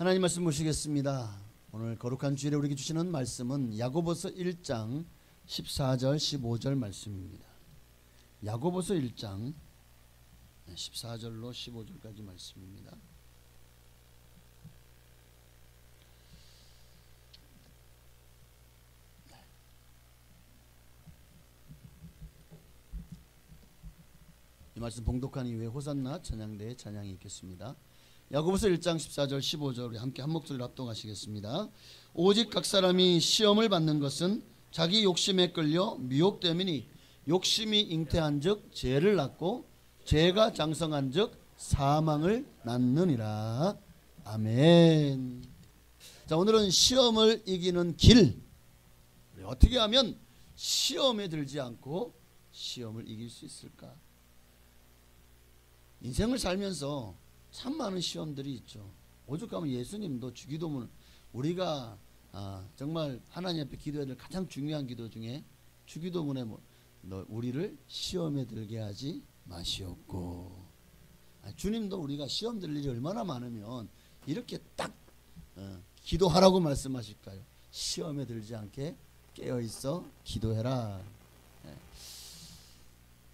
하나님 말씀 보시겠습니다. 오늘 거룩한 주일에 우리에게 주시는 말씀은 야고보서 1장 14절 15절 말씀입니다. 야고보서 1장 14절로 15절까지 말씀입니다. 이 말씀 봉독한 이후에 호산나 찬양대의 찬양이 있겠습니다. 야고보서 1장 14절 15절 우리 함께 한 목소리로 합동하시겠습니다. 오직 각 사람이 시험을 받는 것은 자기 욕심에 끌려 미혹됨이니 욕심이 잉태한즉 죄를 낳고 죄가 장성한즉 사망을 낳느니라. 아멘. 자, 오늘은 시험을 이기는 길, 어떻게 하면 시험에 들지 않고 시험을 이길 수 있을까? 인생을 살면서 참 많은 시험들이 있죠. 오죽하면 예수님도 주기도문, 우리가 정말 하나님 앞에 기도해야 될 가장 중요한 기도 중에 주기도문에 너 우리를 시험에 들게 하지 마시옵고. 주님도 우리가 시험 들 일이 얼마나 많으면 이렇게 딱 기도하라고 말씀하실까요? 시험에 들지 않게 깨어있어 기도해라.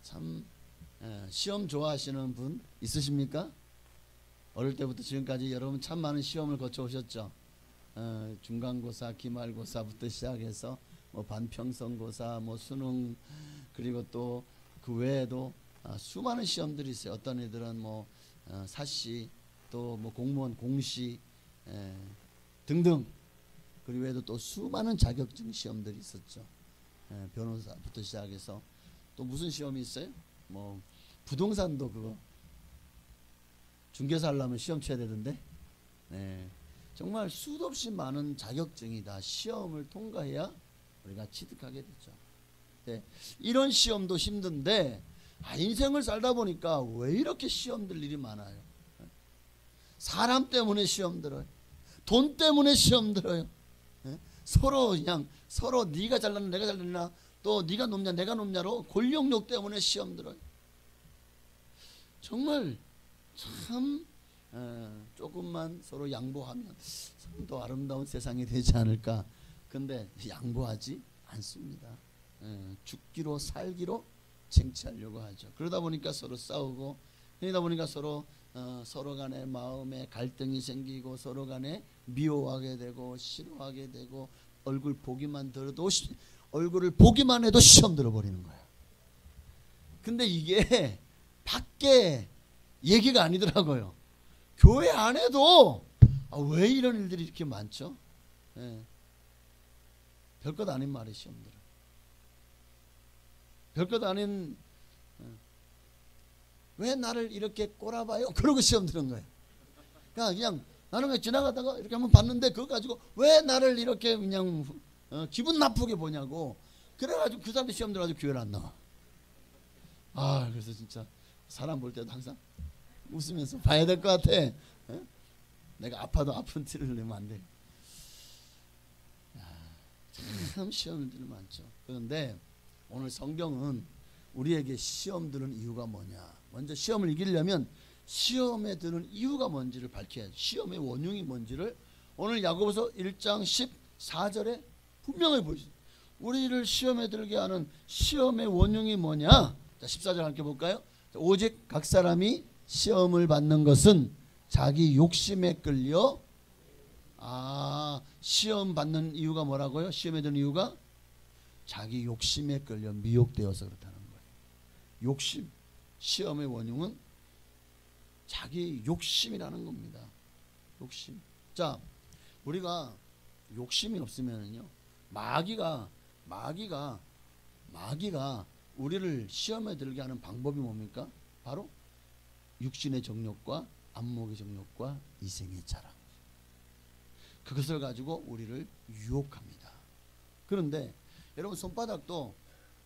참 시험 좋아하시는 분 있으십니까? 어릴 때부터 지금까지 여러분 참 많은 시험을 거쳐오셨죠. 중간고사, 기말고사부터 시작해서 뭐 반평성고사, 뭐 수능, 그리고 또 그 외에도 수많은 시험들이 있어요. 어떤 애들은 뭐 사시, 또 뭐 공무원 공시 등등. 그리고 외에도 또 수많은 자격증 시험들이 있었죠. 변호사부터 시작해서 또 무슨 시험이 있어요? 뭐 부동산도 그거 중개사 하려면 시험 쳐야 되던데. 정말 수도 없이 많은 자격증이 다 시험을 통과해야 우리가 취득하게 되죠. 이런 시험도 힘든데 인생을 살다 보니까 왜 이렇게 시험들 일이 많아요? 사람 때문에 시험 들어요. 돈 때문에 시험 들어요. 서로 그냥 서로 네가 잘났나 내가 잘났나, 또 네가 높냐 내가 높냐로 권력욕 때문에 시험 들어요. 정말 참 조금만 서로 양보하면 참 더 아름다운 세상이 되지 않을까. 근데 양보하지 않습니다. 죽기로 살기로 쟁취하려고 하죠. 그러다 보니까 서로 싸우고, 그러다 보니까 서로 간에 마음에 갈등이 생기고, 서로 간에 미워하게 되고 싫어하게 되고, 얼굴을 보기만 해도 시험 들어버리는 거예요. 근데 이게 밖에 얘기가 아니더라고요. 교회 안에도 왜 이런 일들이 이렇게 많죠? 별것 아닌 말에 시험들어. 별것 아닌 왜 나를 이렇게 꼬라봐요? 그러고 시험 드는 거예요. 그냥 나는 그냥 지나가다가 이렇게 한번 봤는데 그거 가지고 왜 나를 이렇게 그냥 기분 나쁘게 보냐고. 그래가지고 그 사람들 시험 들어가지고 교회를 안 나와. 그래서 진짜 사람 볼 때도 항상 웃으면서 봐야 될 것 같아. 내가 아파도 아픈 티를 내면 안 돼. 참 시험들이 많죠. 그런데 오늘 성경은 우리에게 시험 드는 이유가 뭐냐, 먼저 시험을 이기려면 시험에 드는 이유가 뭔지를 밝혀야죠. 시험의 원흉이 뭔지를 오늘 야고보서 1장 14절에 분명히 보이죠. 우리를 시험에 들게 하는 시험의 원흉이 뭐냐. 자, 14절 함께 볼까요? 오직 각 사람이 시험을 받는 것은 자기 욕심에 끌려. 시험 받는 이유가 뭐라고요? 시험에 드는 이유가 자기 욕심에 끌려 미혹되어서 그렇다는 거예요. 욕심, 시험의 원흉은 자기 욕심이라는 겁니다. 욕심. 자, 우리가 욕심이 없으면요, 마귀가 우리를 시험에 들게 하는 방법이 뭡니까? 바로 육신의 정욕과 안목의 정욕과 이생의 자랑. 그것을 가지고 우리를 유혹합니다. 그런데 여러분 손바닥도,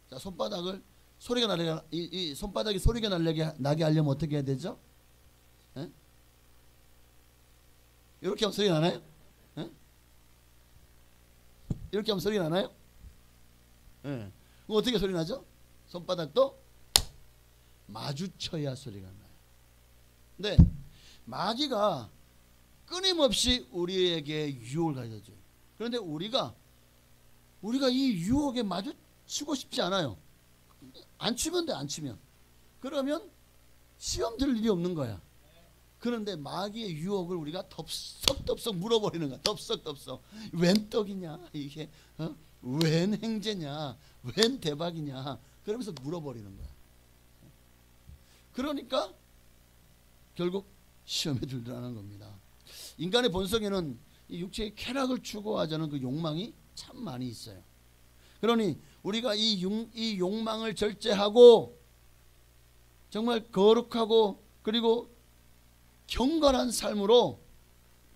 자, 손바닥을 소리가 나게, 이 손바닥이 소리가 나게 하려면 어떻게 해야 되죠? 이렇게 하면 소리 나나요? 이렇게 하면 소리 나나요? 그럼 어떻게 소리 나죠? 손바닥도 마주쳐야 소리가 나요. 근데 마귀가 끊임없이 우리에게 유혹을 가져줘요. 그런데 우리가 이 유혹에 마주치고 싶지 않아요. 안 치면 돼, 안 치면. 그러면 시험 들 일이 없는 거야. 그런데 마귀의 유혹을 우리가 덥석덥석 물어버리는 거야. 덥석덥석. 웬 떡이냐 이게, 웬 행제냐, 웬 대박이냐, 그러면서 물어버리는 거야. 그러니까 결국 시험에 들더라는 겁니다. 인간의 본성에는 이 육체의 쾌락을 추구하자는 그 욕망이 참 많이 있어요. 그러니 우리가 이 욕망을 절제하고 정말 거룩하고 그리고 경건한 삶으로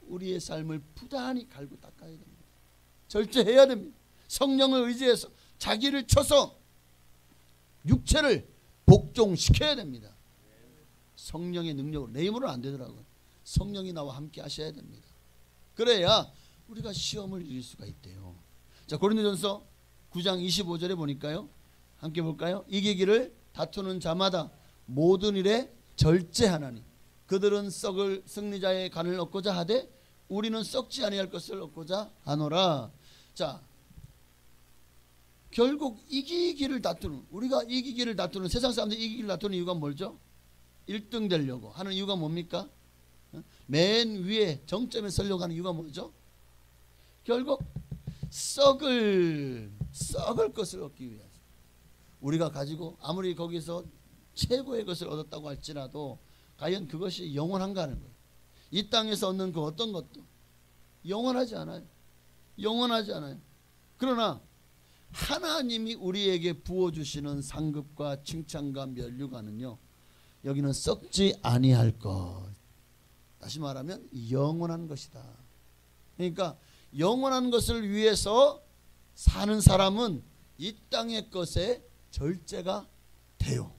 우리의 삶을 부단히 갈고 닦아야 됩니다. 절제해야 됩니다. 성령을 의지해서 자기를 쳐서 육체를 복종시켜야 됩니다. 성령의 능력으로. 내 힘으로는 안 되더라고요. 성령이 나와 함께 하셔야 됩니다. 그래야 우리가 시험을 이길 수가 있대요. 자, 고린도전서 9장 25절에 보니까요. 함께 볼까요? 이기기를 다투는 자마다 모든 일에 절제하나니 그들은 썩을 승리자의 간을 얻고자 하되 우리는 썩지 아니할 것을 얻고자 하노라. 자, 결국 이기기를 다투는, 우리가 이기기를 다투는, 세상 사람들이 이기기를 다투는 이유가 뭐죠? 1등 되려고 하는 이유가 뭡니까? 맨 위에 정점에 서려고 하는 이유가 뭐죠? 결국 썩을 것을 얻기 위해서. 우리가 가지고 아무리 거기서 최고의 것을 얻었다고 할지라도 과연 그것이 영원한가 하는 거예요. 이 땅에서 얻는 그 어떤 것도 영원하지 않아요. 영원하지 않아요. 그러나 하나님이 우리에게 부어주시는 상급과 칭찬과 면류관은요, 여기는 썩지 아니할 것. 다시 말하면 영원한 것이다. 그러니까 영원한 것을 위해서 사는 사람은 이 땅의 것에 절제가 돼요.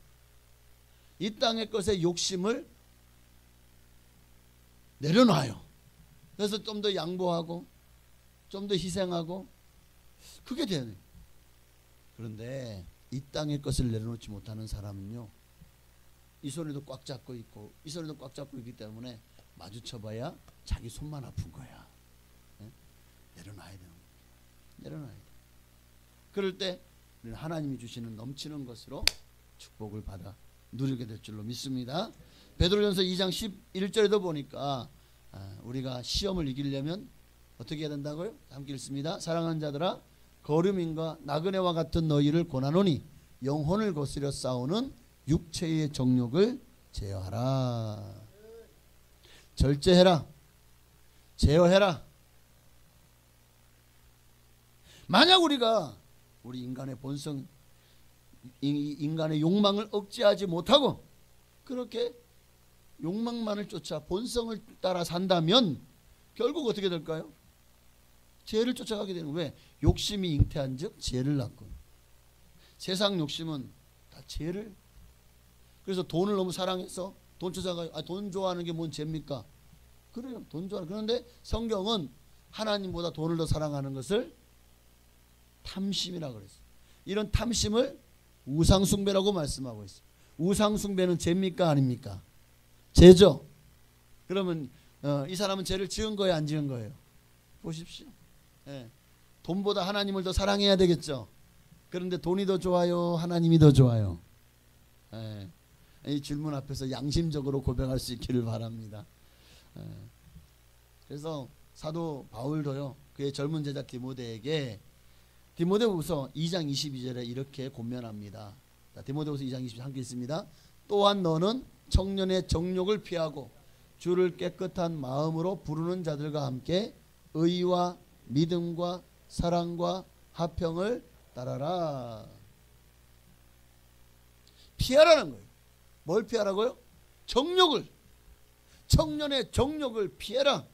이 땅의 것에 욕심을 내려놔요. 그래서 좀 더 양보하고 좀 더 희생하고 그게 되네. 그런데 이 땅의 것을 내려놓지 못하는 사람은요, 이 손에도 꽉 잡고 있고 이 손에도 꽉 잡고 있기 때문에 마주쳐봐야 자기 손만 아픈 거야. 네? 내려놔야 되는 거야. 내려놔야 돼. 그럴 때 우리는 하나님이 주시는 넘치는 것으로 축복을 받아 누리게 될 줄로 믿습니다. 베드로전서 2장 11절에도 보니까 우리가 시험을 이기려면 어떻게 해야 된다고요? 함께 읽습니다. 사랑하는 자들아, 거름인과 나그네와 같은 너희를 고난하노니 영혼을 거스려 싸우는 육체의 정욕을 제어하라. 절제해라. 제어해라. 만약 우리 인간의 본성, 인간의 욕망을 억제하지 못하고 그렇게 욕망만을 쫓아 본성을 따라 산다면 결국 어떻게 될까요? 죄를 쫓아가게 되는 거예요. 왜? 욕심이 잉태한 즉 죄를 낳고. 세상 욕심은 다 죄를. 그래서 돈을 너무 사랑해서 돈 쫓아가요. 돈 좋아하는 게 뭔 죄입니까? 그래요. 돈 좋아하는. 그런데 성경은 하나님보다 돈을 더 사랑하는 것을 탐심이라고 그랬어요. 이런 탐심을 우상숭배라고 말씀하고 있어요. 우상숭배는 죄입니까? 아닙니까? 죄죠. 그러면 이 사람은 죄를 지은 거예요? 안 지은 거예요? 보십시오. 예. 돈보다 하나님을 더 사랑해야 되겠죠. 그런데 돈이 더 좋아요? 하나님이 더 좋아요? 예. 이 질문 앞에서 양심적으로 고백할 수 있기를 바랍니다. 예. 그래서 사도 바울도요, 그의 젊은 제자 디모데에게 디모데후서 2장 22절에 이렇게 권면합니다. 자, 디모데후서 2장 22절 함께 있습니다. 또한 너는 청년의 정욕을 피하고 주를 깨끗한 마음으로 부르는 자들과 함께 의와 믿음과 사랑과 화평을 따라라. 피하라는 거예요. 뭘 피하라고요? 정욕을. 청년의 정욕을 피해라.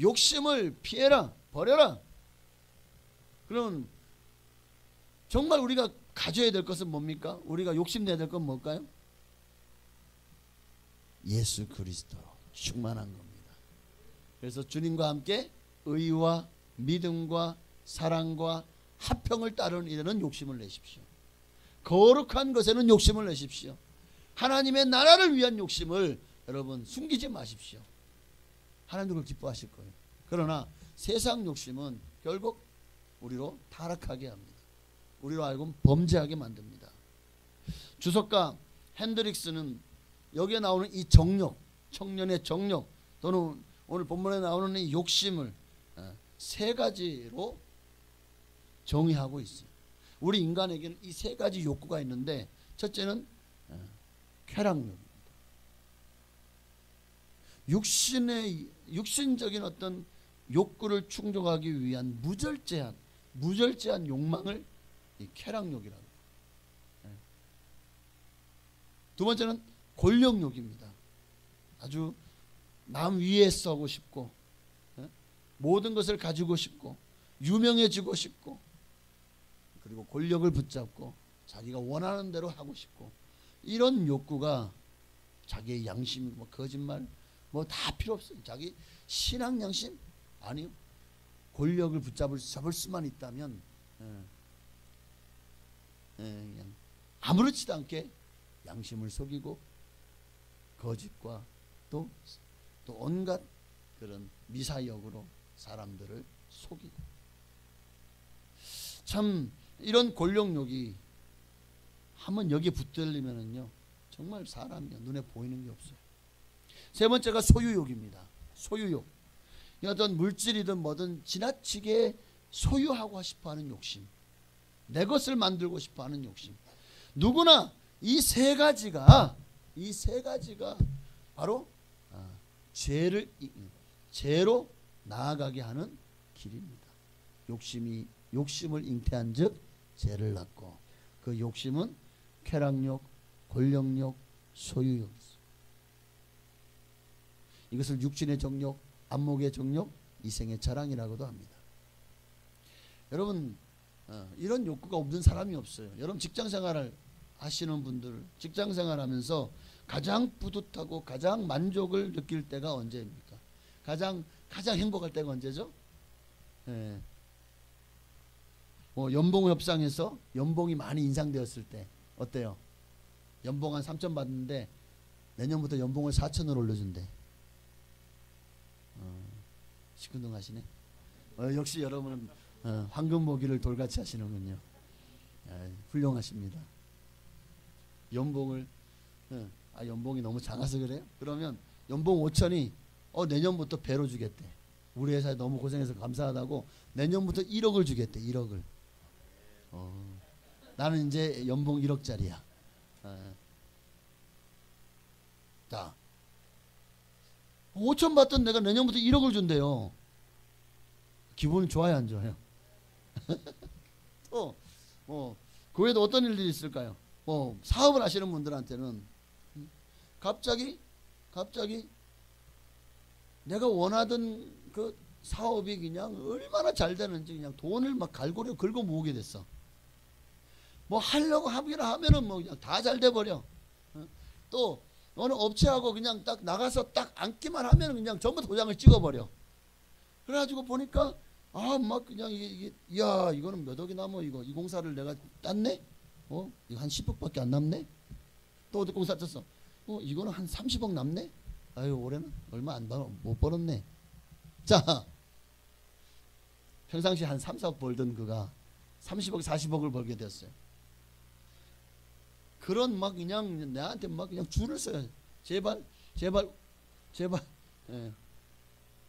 욕심을 피해라. 버려라. 그럼 정말 우리가 가져야 될 것은 뭡니까? 우리가 욕심내야 될 건 뭘까요? 예수 그리스도 충만한 겁니다. 그래서 주님과 함께 의와 믿음과 사랑과 화평을 따르는 일에는 욕심을 내십시오. 거룩한 것에는 욕심을 내십시오. 하나님의 나라를 위한 욕심을 여러분 숨기지 마십시오. 하나님도 그걸 기뻐하실 거예요. 그러나 세상 욕심은 결국 우리로 타락하게 합니다. 우리로 알고 범죄하게 만듭니다. 주석가 핸드릭스는 여기에 나오는 이 정욕, 청년의 정욕 또는 오늘 본문에 나오는 이 욕심을 세 가지로 정의하고 있어요. 우리 인간에게는 이 세 가지 욕구가 있는데 첫째는 쾌락욕입니다. 육신적인 어떤 욕구를 충족하기 위한 무절제한 욕망을 이 쾌락욕이라고 해요. 두 번째는 권력욕입니다. 아주 남 위에 서고 싶고 모든 것을 가지고 싶고 유명해지고 싶고 그리고 권력을 붙잡고 자기가 원하는 대로 하고 싶고 이런 욕구가 자기의 양심, 뭐 거짓말 뭐 다 필요 없어요. 자기 신앙 양심 아니요. 권력을 잡을 수만 있다면 그냥 아무렇지도 않게 양심을 속이고 거짓과 또 온갖 그런 미사역으로 사람들을 속이고 참 이런 권력욕이 한번 여기에 붙들리면은요 정말 사람이 눈에 보이는 게 없어요. 세 번째가 소유욕입니다. 소유욕. 어떤 물질이든 뭐든 지나치게 소유하고 싶어하는 욕심, 내 것을 만들고 싶어하는 욕심. 누구나 이 세 가지가 바로 죄로 나아가게 하는 길입니다. 욕심을 잉태한즉 죄를 낳고 그 욕심은 쾌락욕, 권력욕, 소유욕. 이것을 육신의 정욕, 안목의 정욕, 이생의 자랑이라고도 합니다. 여러분 이런 욕구가 없는 사람이 없어요. 여러분 직장생활을 하시는 분들 직장생활하면서 가장 뿌듯하고 가장 만족을 느낄 때가 언제입니까? 가장 행복할 때가 언제죠? 연봉 협상에서 연봉이 많이 인상되었을 때 어때요? 연봉 한 3천 받는데 내년부터 연봉을 4천을 올려준대. 시큰둥하시네. 역시 여러분은 황금 모기를 돌같이 하시는군요. 훌륭하십니다. 연봉이 너무 작아서 그래요? 그러면 연봉 5천이 내년부터 배로 주겠대. 우리 회사에 너무 고생해서 감사하다고 내년부터 1억을 주겠대. 1억을. 나는 이제 연봉 1억짜리야. 자, 5천 받던 내가 내년부터 1억을 준대요. 기분이 좋아요, 안 좋아요? 그 외에도 어떤 일들이 있을까요? 사업을 하시는 분들한테는 갑자기 내가 원하던 그 사업이 그냥 얼마나 잘 되는지 그냥 돈을 막 갈고리 긁어 모으게 됐어. 뭐 하려고 하면은 뭐 그냥 다 잘 돼 버려. 또 어느 업체하고 그냥 딱 나가서 딱 앉기만 하면 그냥 전부 도장을 찍어 버려. 그래가지고 보니까 막 그냥 이거는 몇 억이나 뭐 이 공사를 내가 땄네. 이거 한 10억밖에 안 남네. 또 어디 공사 떴어. 이거는 한 30억 남네. 아유 올해는 얼마 못 벌었네. 자, 평상시 한 3, 4억 벌던 그가 30억, 40억을 벌게 됐어요. 그런 막 그냥 내한테 막 그냥 줄을 서요. 제발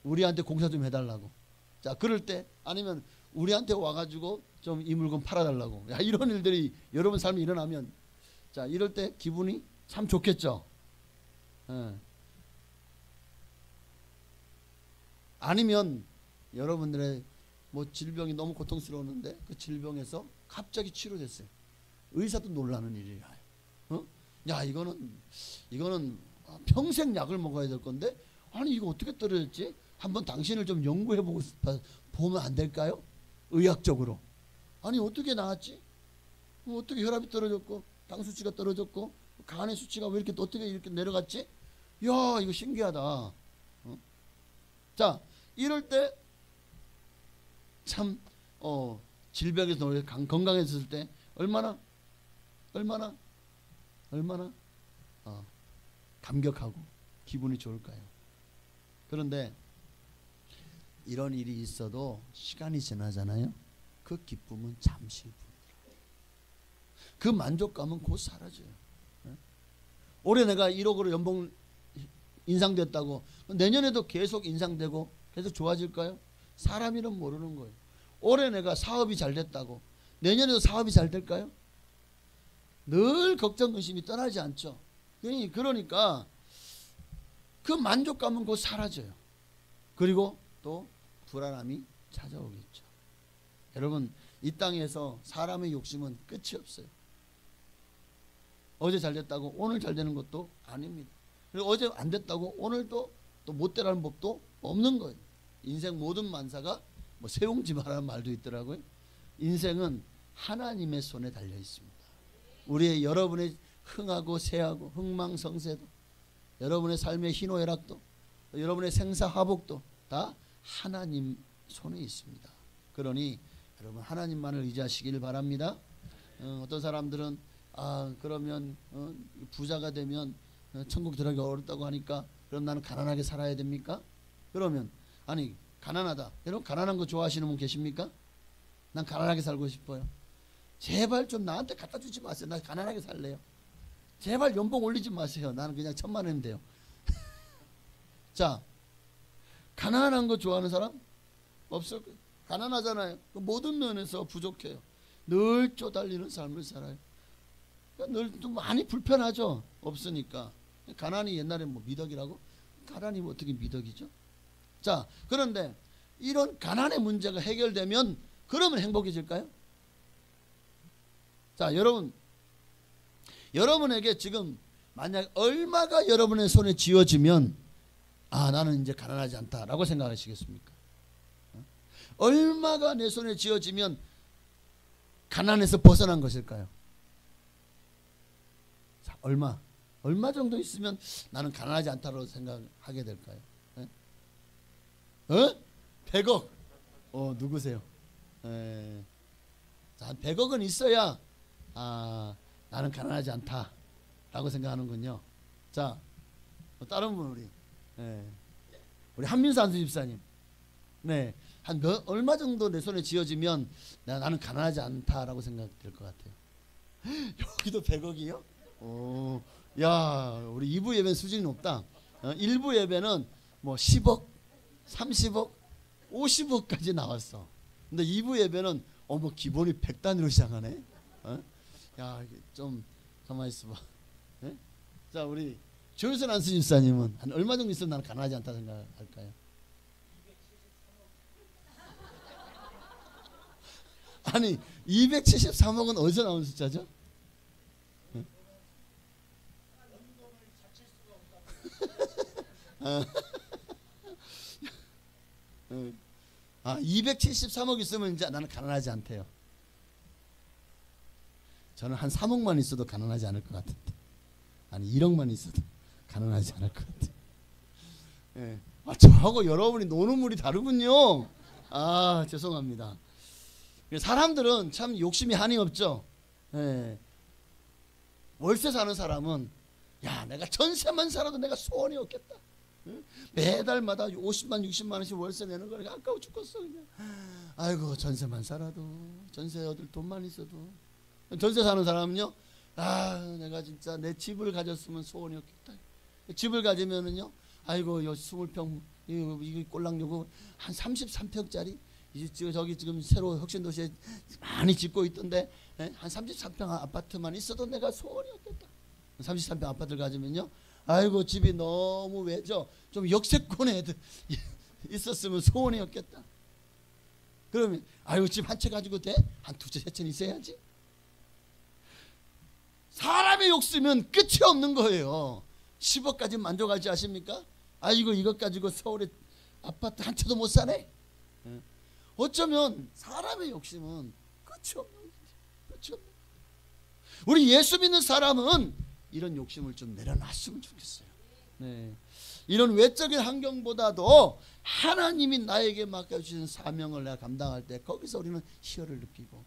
우리한테 공사 좀 해달라고. 자, 그럴 때 아니면 우리한테 와가지고 좀 이 물건 팔아달라고. 이런 일들이 여러분 삶에 일어나면 자, 이럴 때 기분이 참 좋겠죠. 아니면 여러분들의 뭐 질병이 너무 고통스러웠는데 그 질병에서 갑자기 치료됐어요. 의사도 놀라는 일이에요. 야, 이거는 평생 약을 먹어야 될 건데 아니 이거 어떻게 떨어졌지? 한번 당신을 좀 연구해 보면 안 될까요? 의학적으로. 아니 어떻게 나왔지? 어떻게 혈압이 떨어졌고 당 수치가 떨어졌고 간의 수치가 왜 어떻게 이렇게 내려갔지? 야, 이거 신기하다. 자, 이럴 때 참 질병에서 건강해졌을 때 얼마나 감격하고 기분이 좋을까요? 그런데 이런 일이 있어도 시간이 지나잖아요. 그 기쁨은 잠시일 뿐이라. 그 만족감은 곧 사라져요. 올해 내가 1억으로 연봉 인상됐다고 내년에도 계속 인상되고 계속 좋아질까요? 사람 일은 모르는 거예요. 올해 내가 사업이 잘 됐다고 내년에도 사업이 잘 될까요? 늘 걱정 의심이 떠나지 않죠. 그러니까 그 만족감은 곧 사라져요. 그리고 또 불안함이 찾아오겠죠. 여러분, 이 땅에서 사람의 욕심은 끝이 없어요. 어제 잘 됐다고 오늘 잘 되는 것도 아닙니다. 그리고 어제 안 됐다고 오늘도 또 못 되라는 법도 없는 거예요. 인생 모든 만사가 뭐 세옹지마라는 말도 있더라고요. 인생은 하나님의 손에 달려 있습니다. 우리의 여러분의 흥하고 새하고 흥망성쇠도, 여러분의 삶의 희노애락도, 여러분의 생사화복도 다 하나님 손에 있습니다. 그러니 여러분 하나님만을 의지하시길 바랍니다. 어떤 사람들은 그러면 부자가 되면 천국 들어가기 어렵다고 하니까 그럼 나는 가난하게 살아야 됩니까? 그러면 아니 가난하다. 여러분 가난한 거 좋아하시는 분 계십니까? 난 가난하게 살고 싶어요. 제발 좀 나한테 갖다 주지 마세요. 나 가난하게 살래요. 제발 연봉 올리지 마세요. 나는 그냥 1,000만 원이면 돼요. 자, 가난한 거 좋아하는 사람? 없을 거예요. 가난하잖아요. 모든 면에서 부족해요. 늘 쪼달리는 삶을 살아요. 늘 좀 많이 불편하죠. 없으니까. 가난이 옛날에 뭐 미덕이라고? 가난이 뭐 어떻게 미덕이죠? 자, 그런데 이런 가난의 문제가 해결되면 그러면 행복해질까요? 자, 여러분에게 지금 만약 얼마가 여러분의 손에 쥐어지면 나는 이제 가난하지 않다라고 생각하시겠습니까? 얼마가 내 손에 쥐어지면 가난에서 벗어난 것일까요? 자, 얼마 정도 있으면 나는 가난하지 않다고 생각하게 될까요? 100억. 누구세요? 자, 한 100억은 있어야 나는 가난하지 않다라고 생각하는군요. 자, 다른 분 우리 한민수 안수 집사님. 네, 한 얼마 정도 내 손에 쥐어지면 나는 가난하지 않다라고 생각될 것 같아요. 여기도 100억이요? 야, 우리 2부 예배 수준이 높다. 1부 예배는 뭐 10억, 30억, 50억까지 나왔어. 근데 2부 예배는 기본이 100단위로 시작하네. 야, 좀 가만히 있어봐. 자, 우리 조일선 안수 집사님은 한 얼마 정도 있으면 나는 가난하지 않다 생각할까요? 아니 273억은 어디서 나온 숫자죠? 273억 있으면 이제 나는 가난하지 않대요. 저는 한 3억만 있어도 가난하지 않을 것 같은데, 아니 1억만 있어도 가난하지 않을 것 같아요. 저하고 여러분이 노는 물이 다르군요. 죄송합니다. 사람들은 참 욕심이 한이 없죠. 월세 사는 사람은 내가 전세만 살아도 내가 소원이 없겠다. 매달마다 50만 60만 원씩 월세 내는 거니까 아까워 죽겠어 그냥. 아이고 전세만 살아도, 전세 얻을 돈만 있어도. 전세 사는 사람은요, 내가 진짜 내 집을 가졌으면 소원이 없겠다. 집을 가지면은요, 아이고 요 20평 이 꼴랑 요거 한 33평짜리 저기 지금 새로 혁신도시에 많이 짓고 있던데 한 33평 아파트만 있어도 내가 소원이 없겠다. 33평 아파트를 가지면요, 아이고 집이 너무 외져 좀 역세권에 있었으면 소원이 없겠다. 그러면 아이고 집 한 채 가지고 돼? 한 두 채 세 채는 있어야지. 사람의 욕심은 끝이 없는 거예요. 10억까지 만족하지 않습니까? 아이고 이것 가지고 서울에 아파트 한 채도 못 사네. 어쩌면 사람의 욕심은 끝이 없는 거예요. 끝이 없는 거예요. 우리 예수 믿는 사람은 이런 욕심을 좀 내려놨으면 좋겠어요. 이런 외적인 환경보다도 하나님이 나에게 맡겨주신 사명을 내가 감당할 때 거기서 우리는 희열을 느끼고,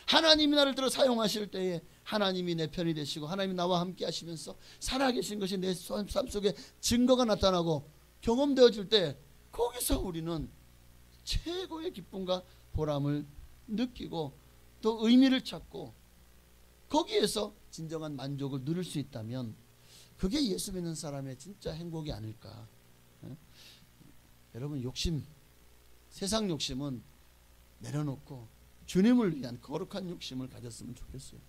하나님이 나를 들어 사용하실 때에 하나님이 내 편이 되시고 하나님이 나와 함께 하시면서 살아계신 것이 내 삶 속에 증거가 나타나고 경험되어질 때 거기서 우리는 최고의 기쁨과 보람을 느끼고 또 의미를 찾고 거기에서 진정한 만족을 누릴 수 있다면 그게 예수 믿는 사람의 진짜 행복이 아닐까. 여러분, 욕심, 세상 욕심은 내려놓고 주님을 위한 거룩한 욕심을 가졌으면 좋겠어요.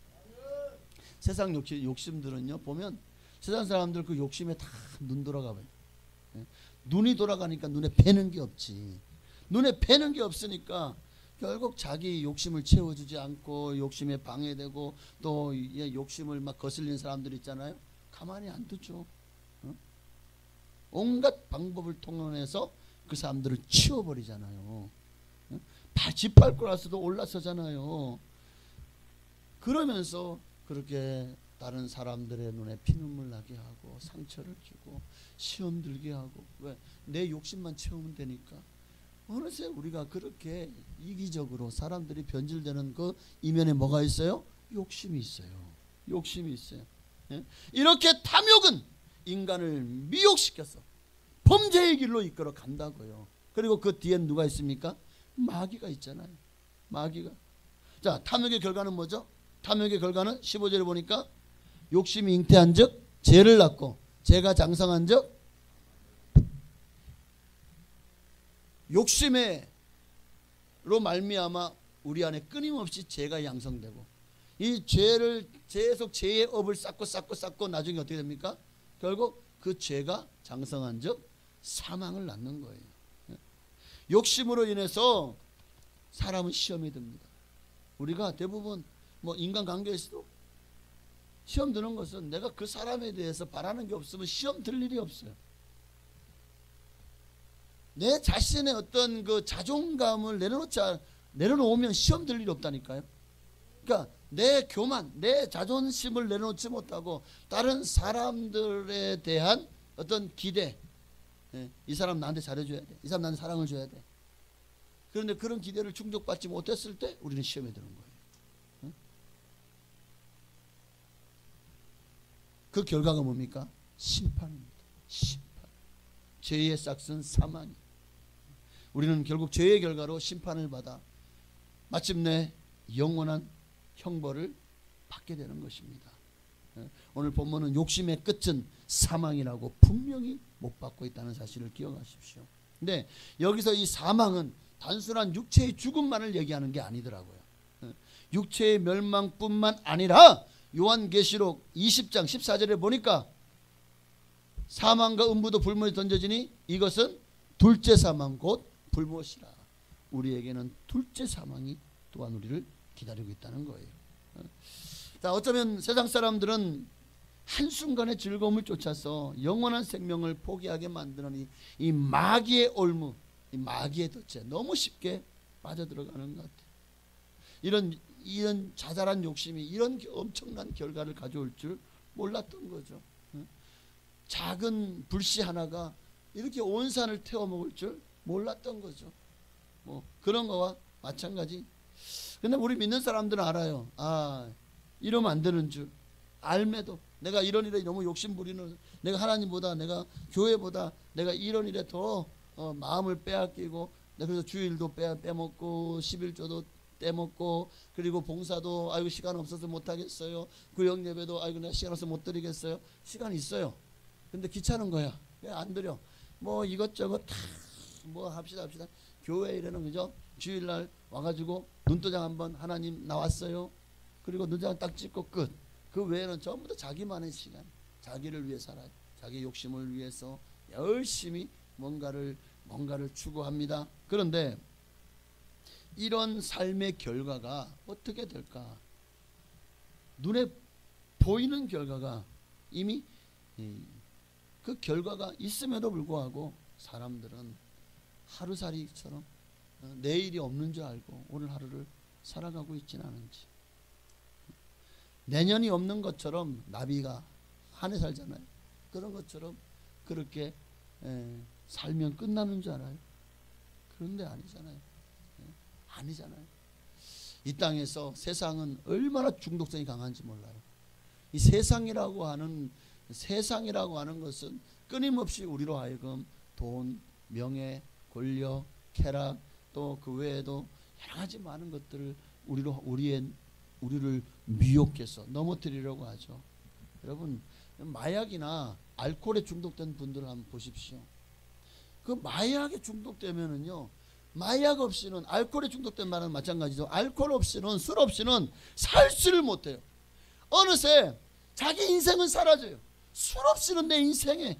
세상 욕심들은요, 보면 세상 사람들 그 욕심에 다 눈 돌아가 봐요. 눈이 돌아가니까 눈에 뵈는 게 없지. 눈에 뵈는 게 없으니까 결국 자기 욕심을 채워주지 않고 욕심에 방해되고 또 욕심을 막 거슬리는 사람들 있잖아요. 가만히 안 두죠. 온갖 방법을 통해서 그 사람들을 치워버리잖아요. 짓밟고 나서도 올라서잖아요. 그러면서 그렇게 다른 사람들의 눈에 피눈물 나게 하고 상처를 주고 시험 들게 하고, 왜? 내 욕심만 채우면 되니까. 어느새 우리가 그렇게 이기적으로 사람들이 변질되는 그 이면에 뭐가 있어요? 욕심이 있어요. 욕심이 있어요. 이렇게 탐욕은 인간을 미혹시켜서 범죄의 길로 이끌어 간다고요. 그리고 그 뒤엔 누가 있습니까? 마귀가 있잖아요. 마귀가. 자, 탐욕의 결과는 뭐죠? 탐욕의 결과는 15절에 보니까 욕심이 잉태한 즉 죄를 낳고 죄가 장성한 즉 욕심으로 말미암아 우리 안에 끊임없이 죄가 양성되고 이 죄를 계속 죄의 업을 쌓고 나중에 어떻게 됩니까? 결국 그 죄가 장성한 즉 사망을 낳는 거예요. 욕심으로 인해서 사람은 시험이 듭니다. 우리가 대부분 뭐 인간관계에서도 시험 드는 것은 내가 그 사람에 대해서 바라는 게 없으면 시험 들 일이 없어요. 내 자신의 어떤 그 자존감을 내려놓으면 시험 들 일이 없다니까요. 그러니까 내 교만, 내 자존심을 내려놓지 못하고 다른 사람들에 대한 어떤 기대, 이 사람 나한테 잘해줘야 돼, 이 사람 나한테 사랑을 줘야 돼. 그런데 그런 기대를 충족받지 못했을 때 우리는 시험에 드는 거예요. 그 결과가 뭡니까? 심판입니다. 심판. 죄의 싹은 사망이. 우리는 결국 죄의 결과로 심판을 받아 마침내 영원한 형벌을 받게 되는 것입니다. 오늘 본문은 욕심의 끝은 사망이라고 분명히 못 받고 있다는 사실을 기억하십시오. 근데 여기서 이 사망은 단순한 육체의 죽음만을 얘기하는 게 아니더라고요. 육체의 멸망뿐만 아니라 요한계시록 20장 14절에 보니까 사망과 음부도 불못에 던져지니 이것은 둘째 사망 곧 불못이라. 우리에게는 둘째 사망이 또한 우리를 기다리고 있다는 거예요. 자, 어쩌면 세상 사람들은 한순간의 즐거움을 쫓아서 영원한 생명을 포기하게 만드는 이 마귀의 올무, 이 마귀의 덫에 너무 쉽게 빠져들어가는 것 같아요. 이런 자잘한 욕심이 이런 엄청난 결과를 가져올 줄 몰랐던 거죠. 작은 불씨 하나가 이렇게 온 산을 태워먹을 줄 몰랐던 거죠. 뭐 그런 거와 마찬가지. 근데 우리 믿는 사람들은 알아요. 아, 이러면 안 되는 줄 알매도 내가 이런 일에 너무 욕심 부리는, 내가 하나님보다, 내가 교회보다 내가 이런 일에 더 마음을 빼앗기고, 내가 그래서 주일도 빼먹고 11조도 떼먹고, 그리고 봉사도 아이고 시간 없어서 못하겠어요. 구역 예배도 아이고 내가 시간 없어서 못 드리겠어요. 시간 있어요. 근데 귀찮은 거야. 왜 안 드려? 뭐 이것저것 다 뭐 합시다. 교회 일에는 그죠? 주일날 와가지고 눈도장 한번 하나님 나왔어요. 그리고 눈도장 딱 찍고 끝. 그 외에는 전부 다 자기만의 시간, 자기를 위해 살아요. 자기 욕심을 위해서 열심히 뭔가를 추구합니다. 그런데 이런 삶의 결과가 어떻게 될까? 눈에 보이는 결과가 이미 그 결과가 있음에도 불구하고 사람들은 하루살이처럼 내일이 없는 줄 알고 오늘 하루를 살아가고 있지는 않은지, 내년이 없는 것처럼 나비가 한 해 살잖아요. 그런 것처럼 그렇게 살면 끝나는 줄 알아요. 그런데 아니잖아요. 아니잖아요. 이 땅에서 세상은 얼마나 중독성이 강한지 몰라요. 이 세상이라고 하는 것은 끊임없이 우리로 하여금 돈, 명예, 권력, 쾌락, 또 그 외에도 여러 가지 많은 것들을 우리를 미혹해서 넘어뜨리려고 하죠. 여러분, 마약이나 알코올에 중독된 분들을 한번 보십시오. 그 마약에 중독되면은요, 마약 없이는, 알코올에 중독된 말은 마찬가지죠. 알코올 없이는, 술 없이는 살지를 못해요. 어느새 자기 인생은 사라져요. 술 없이는 내 인생에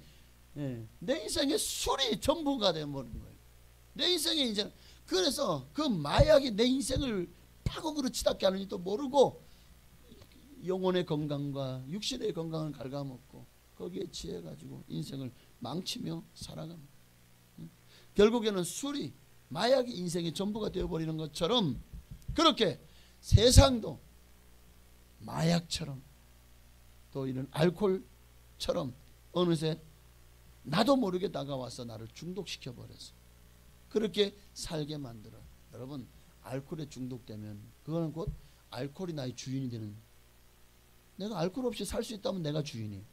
술이 전부가 되어버린 거예요. 내 인생의 인생. 그래서 그 마약이 내 인생을 파국으로 치닫게 하는지도 모르고 영혼의 건강과 육신의 건강을 갉아먹고 거기에 취해가지고 인생을 망치며 살아갑니다. 결국에는 술이, 마약이 인생의 전부가 되어버리는 것처럼, 그렇게 세상도 마약처럼 또 이런 알코올처럼 어느새 나도 모르게 다가와서 나를 중독시켜버려서 그렇게 살게 만들어요. 여러분, 알코올에 중독되면 그거는 곧 알코올이 나의 주인이 되는, 내가 알코올 없이 살 수 있다면 내가 주인이에요.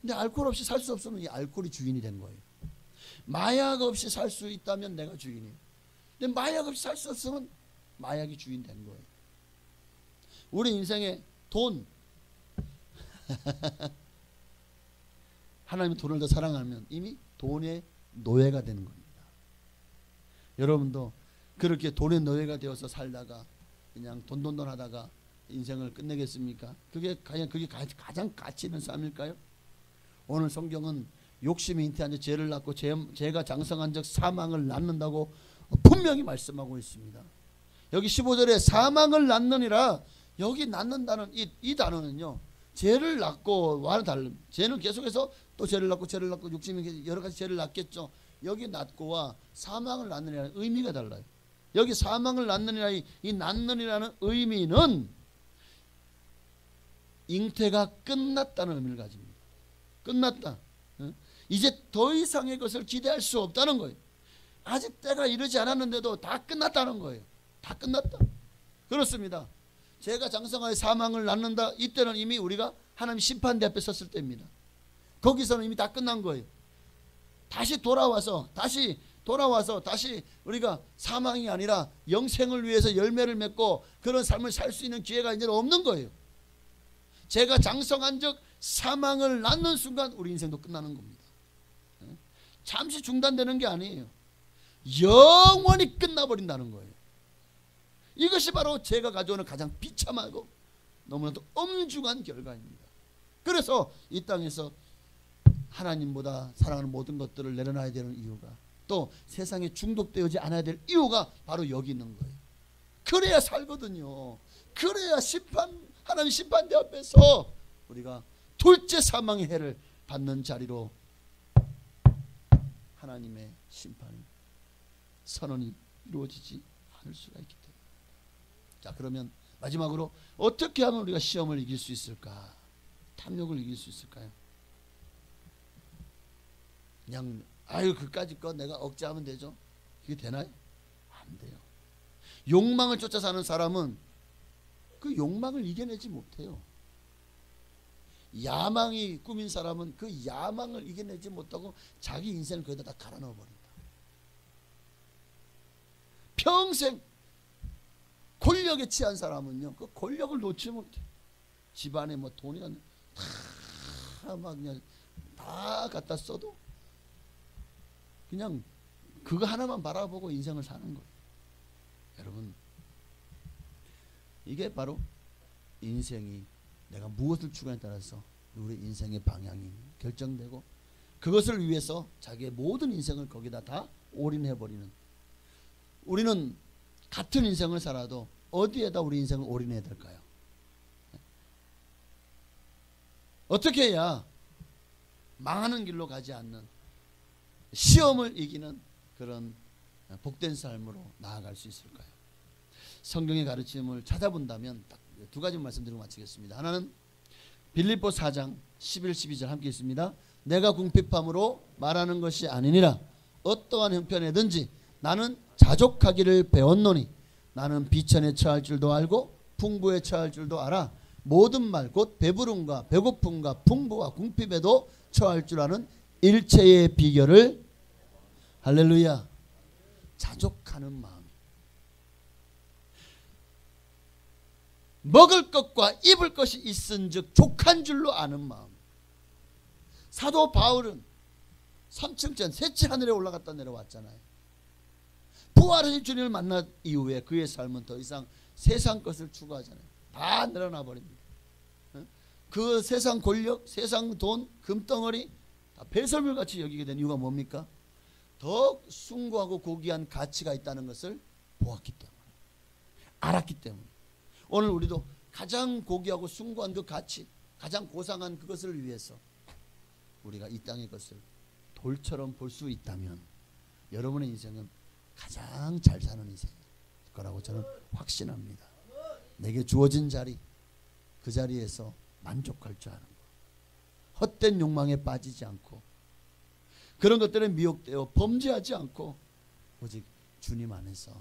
근데 알코올 없이 살 수 없으면 이 알코올이 주인이 된 거예요. 마약 없이 살 수 있다면 내가 주인이에요. 근데 마약 없이 살 수 없으면 마약이 주인 된 거예요. 우리 인생에 돈 하나님이 돈을 더 사랑하면 이미 돈의 노예가 되는 겁니다. 여러분도 그렇게 돈의 노예가 되어서 살다가 그냥 돈 하다가 인생을 끝내겠습니까? 그게 가장 가치 있는 삶일까요? 오늘 성경은 욕심이 잉태한 적 죄를 낳고 죄가 장성한 적 사망을 낳는다고 분명히 말씀하고 있습니다. 여기 15절에 사망을 낳느니라, 여기 낳는다는 이 단어는요, 죄를 낳고와는 다릅니다. 죄는 계속해서 또 죄를 낳고 욕심이 여러 가지 죄를 낳겠죠. 여기 낳고와 사망을 낳느니라는 의미가 달라요. 여기 사망을 낳느니라, 이 낳느니라는 의미는 잉태가 끝났다는 의미를 가집니다. 끝났다. 이제 더 이상의 것을 기대할 수 없다는 거예요. 아직 때가 이르지 않았는데도 다 끝났다는 거예요. 다 끝났다. 그렇습니다. 죄가 장성하여 사망을 낳는다. 이때는 이미 우리가 하나님 심판대 앞에 섰을 때입니다. 거기서는 이미 다 끝난 거예요. 다시 돌아와서 우리가 사망이 아니라 영생을 위해서 열매를 맺고 그런 삶을 살 수 있는 기회가 이제 없는 거예요. 죄가 장성한 적 사망을 낳는 순간 우리 인생도 끝나는 겁니다. 잠시 중단되는 게 아니에요. 영원히 끝나버린다는 거예요. 이것이 바로 죄가 가져오는 가장 비참하고 너무나도 엄중한 결과입니다. 그래서 이 땅에서 하나님보다 사랑하는 모든 것들을 내려놔야 되는 이유가, 또 세상에 중독되어지 않아야 될 이유가 바로 여기 있는 거예요. 그래야 살거든요. 그래야 하나님 심판대 앞에서 우리가 둘째 사망의 해를 받는 자리로 하나님의 심판 선언이 이루어지지 않을 수가 있기 때문에. 자, 그러면 마지막으로 어떻게 하면 우리가 시험을 이길 수 있을까? 탐욕을 이길 수 있을까요? 그냥 그까짓 거 내가 억제하면 되죠. 그게 되나요? 안 돼요. 욕망을 쫓아 사는 사람은 그 욕망을 이겨내지 못해요. 야망이 꾸민 사람은 그 야망을 이겨내지 못하고 자기 인생을 거기다 다 갈아 넣어버린다. 평생 권력에 취한 사람은요, 그 권력을 놓지 못해. 집안에 뭐 돈이나 막 그냥 다 갖다 써도 그냥 그거 하나만 바라보고 인생을 사는 거예요. 여러분, 이게 바로 인생이 내가 무엇을 추구하냐에 따라서 우리 인생의 방향이 결정되고, 그것을 위해서 자기의 모든 인생을 거기다 다 올인해버리는, 우리는 같은 인생을 살아도 어디에다 우리 인생을 올인해야 될까요? 어떻게 해야 망하는 길로 가지 않는, 시험을 이기는 그런 복된 삶으로 나아갈 수 있을까요? 성경의 가르침을 찾아본다면 딱 두 가지 말씀드리고 마치겠습니다. 하나는 빌립보 4장 11, 12절 함께 있습니다. 내가 궁핍함으로 말하는 것이 아니니라. 어떠한 형편에든지 나는 자족하기를 배웠노니 나는 비천에 처할 줄도 알고 풍부에 처할 줄도 알아. 모든 말 곧 배부름과 배고픔과 풍부와 궁핍에도 처할 줄 아는 일체의 비결을, 할렐루야, 자족하는 마음, 먹을 것과 입을 것이 있은즉 족한 줄로 아는 마음. 사도 바울은 3층 전 셋째 하늘에 올라갔다 내려왔잖아요. 부활하신 주님을 만난 이후에 그의 삶은 더 이상 세상 것을 추구하잖아요. 다 내려놔 버립니다. 그 세상 권력, 세상 돈, 금덩어리 다 배설물같이 여기게 된 이유가 뭡니까? 더 숭고하고 고귀한 가치가 있다는 것을 보았기 때문에, 알았기 때문에. 오늘 우리도 가장 고귀하고 숭고한 그 가치, 가장 고상한 그것을 위해서 우리가 이 땅의 것을 돌처럼 볼 수 있다면 여러분의 인생은 가장 잘 사는 인생일 거라고 저는 확신합니다. 내게 주어진 자리, 그 자리에서 만족할 줄 아는 것, 헛된 욕망에 빠지지 않고 그런 것들에 미혹되어 범죄하지 않고 오직 주님 안에서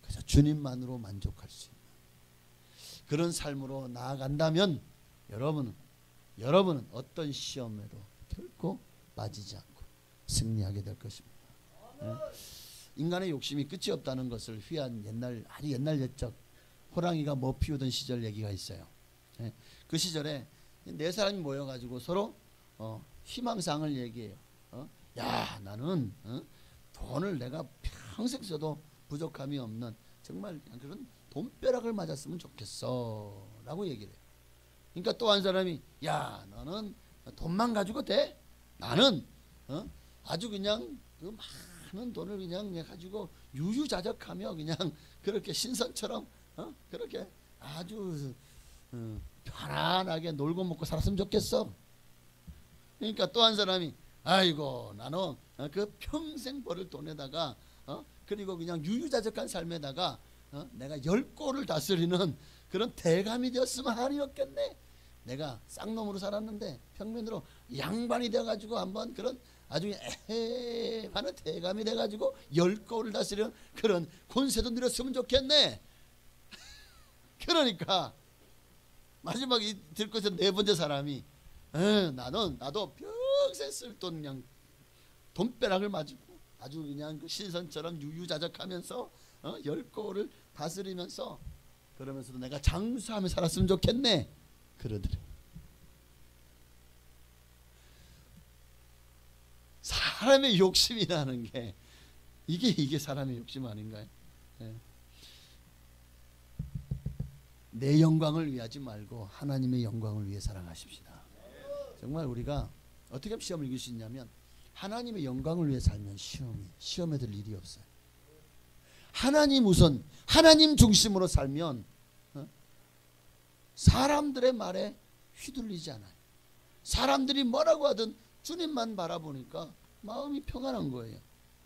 그저 주님만으로 만족할 수 있는 그런 삶으로 나아간다면 여러분은 어떤 시험에도 결코 빠지지 않고 승리하게 될 것입니다. 인간의 욕심이 끝이 없다는 것을 휘한 아주 옛날 옛적 호랑이가 뭐 피우던 시절 얘기가 있어요. 그 시절에 네 사람이 모여가지고 서로 희망사항을 얘기해요. 야, 나는 돈을 내가 평생 써도 부족함이 없는 정말 그런 돈벼락을 맞았으면 좋겠어 라고 얘기를 해요. 그러니까 또 한 사람이 야, 너는 돈만 가지고 돼? 나는 아주 그냥 그 많은 돈을 그냥 가지고 유유자적하며 그냥 그렇게 신선처럼 그렇게 아주 편안하게 놀고 먹고 살았으면 좋겠어. 그러니까 또 한 사람이 아이고, 나는 그 평생 벌을 돈에다가 그리고 그냥 유유자적한 삶에다가 내가 10골을 다스리는 그런 대감이 되었으면 하나님 없겠네. 내가 쌍놈으로 살았는데 평면으로 양반이 돼가지고 한번 그런 아주 에헤하는 대감이 돼가지고 10골을 다스리는 그런 권세도 누렸으면 좋겠네. 그러니까 마지막에 들고서 네 번째 사람이 나도 평생 쓸 돈 그냥 돈벼락을 맞고 아주 그냥 그 신선처럼 유유자적하면서 10골을 다스리면서 그러면서도 내가 장수하며 살았으면 좋겠네. 그러더래. 사람의 욕심이라는 게 이게 사람의 욕심 아닌가요? 내 영광을 위하지 말고 하나님의 영광을 위해 살아가십시다. 정말 우리가 어떻게 하면 시험을 이길 수 있냐면 하나님의 영광을 위해 살면 시험에 들 일이 없어요. 하나님 우선, 하나님 중심으로 살면 사람들의 말에 휘둘리지 않아요. 사람들이 뭐라고 하든 주님만 바라보니까 마음이 평안한 거예요.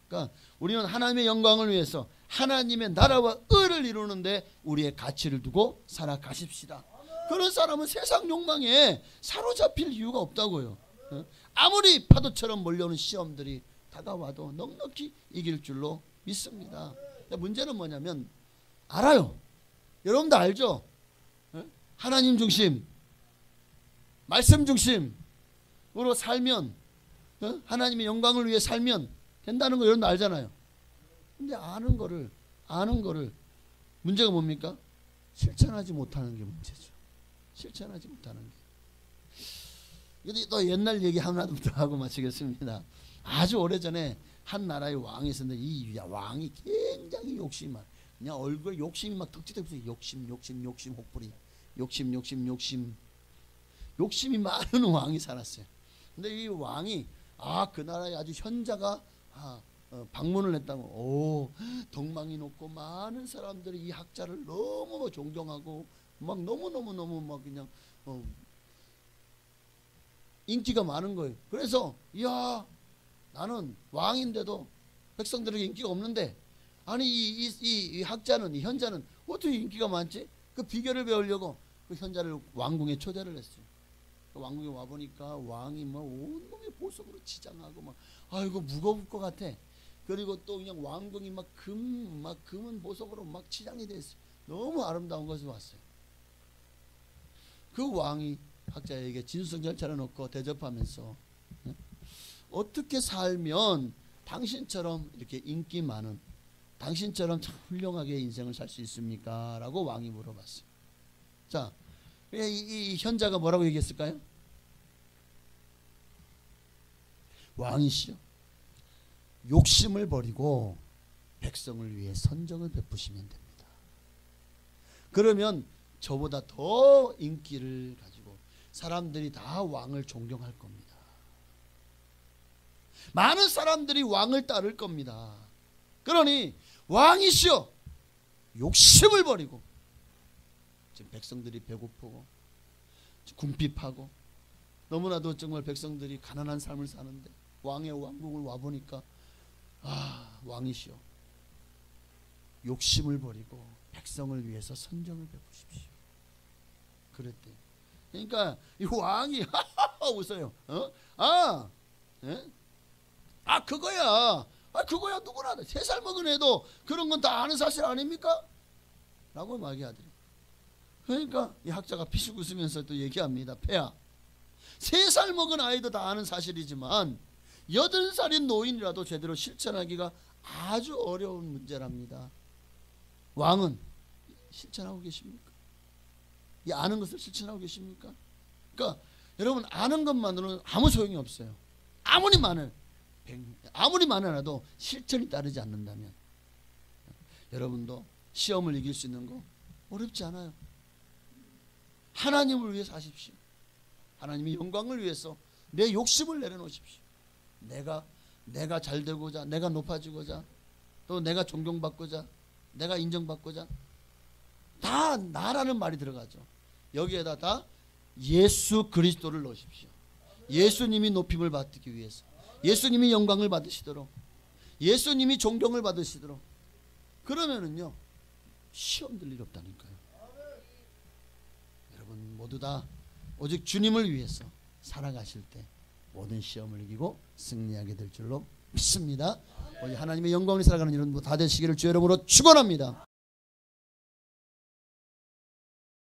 그러니까 우리는 하나님의 영광을 위해서 하나님의 나라와 의를 이루는데 우리의 가치를 두고 살아가십시다. 그런 사람은 세상 욕망에 사로잡힐 이유가 없다고요. 아무리 파도처럼 몰려오는 시험들이 다가와도 넉넉히 이길 줄로 믿습니다. 문제는 뭐냐면 알아요. 여러분도 알죠? 하나님 중심, 말씀 중심으로 살면 하나님의 영광을 위해 살면 된다는 거 여러분도 알잖아요. 근데 아는 거를 문제가 뭡니까? 실천하지 못하는 게 문제죠. 실천하지 못하는 게. 근데 또 옛날 얘기 하나 더 하고 마치겠습니다. 아주 오래전에 한 나라의 왕이 있었는데 이 왕이 굉장히 욕심이 많아요. 그냥 얼굴에 욕심이 막 덕지덕지 욕심 혹부리 욕심이 많은 왕이 살았어요. 근데 이 왕이 그 나라에 아주 현자가 방문을 했다고. 덕망이 높고 많은 사람들이 이 학자를 너무 존경하고 막 너무 막 그냥 인기가 많은 거예요. 그래서 나는 왕인데도 백성들에게 인기가 없는데 아니 이 학자는, 이 현자는 어떻게 인기가 많지? 그 비결을 배우려고 그 현자를 왕궁에 초대를 했어요. 그 왕궁에 와 보니까 왕이 막 온몸에 보석으로 치장하고 막 아이고 무거울 것 같아. 그리고 또 그냥 왕궁이 막 금은 보석으로 막 치장이 돼 있어요. 너무 아름다운 것을 봤어요. 그 왕이 학자에게 진수성찬을 차려놓고 대접하면서 어떻게 살면 당신처럼 이렇게 인기 많은 당신처럼 참 훌륭하게 인생을 살 수 있습니까? 라고 왕이 물어봤어요. 자, 이 현자가 뭐라고 얘기했을까요? 왕이시여, 욕심을 버리고 백성을 위해 선정을 베푸시면 됩니다. 그러면 저보다 더 인기를 가지고 사람들이 다 왕을 존경할 겁니다. 많은 사람들이 왕을 따를 겁니다. 그러니 왕이시여, 욕심을 버리고, 지금 백성들이 배고프고 궁핍하고 너무나도 정말 백성들이 가난한 삶을 사는데 왕의 왕국을 와보니까 왕이시여, 욕심을 버리고 백성을 위해서 선정을 베푸십시오. 그랬대요. 그러니까 이 왕이 웃어요. 그거야. 그거야 누구나 3살 먹은 애도 그런 건 다 아는 사실 아닙니까? 라고 막 이야기하더래. 그러니까 이 학자가 피식 웃으면서 또 얘기합니다. 폐야, 3살 먹은 아이도 다 아는 사실이지만 80살인 노인이라도 제대로 실천하기가 아주 어려운 문제랍니다. 왕은 실천하고 계십니까? 이 아는 것을 실천하고 계십니까? 그러니까 여러분, 아는 것만으로는 아무 소용이 없어요. 아무리 많아도 실천이 따르지 않는다면 여러분도 시험을 이길 수 있는 거 어렵지 않아요. 하나님을 위해 사십시오. 하나님의 영광을 위해서 내 욕심을 내려놓으십시오. 내가 잘 되고자, 내가 높아지고자, 또 내가 존경받고자, 내가 인정받고자, 다 나라는 말이 들어가죠. 여기에다 다 예수 그리스도를 넣으십시오. 예수님이 높임을 받기 위해서, 예수님이 영광을 받으시도록, 예수님이 존경을 받으시도록. 그러면은요, 시험 들 일 없다니까요. 여러분 모두 다 오직 주님을 위해서 살아가실 때 모든 시험을 이기고 승리하게 될 줄로 믿습니다. 우리 하나님의 영광을 살아가는 이런 다 되시기를 주의 이름으로 축원합니다.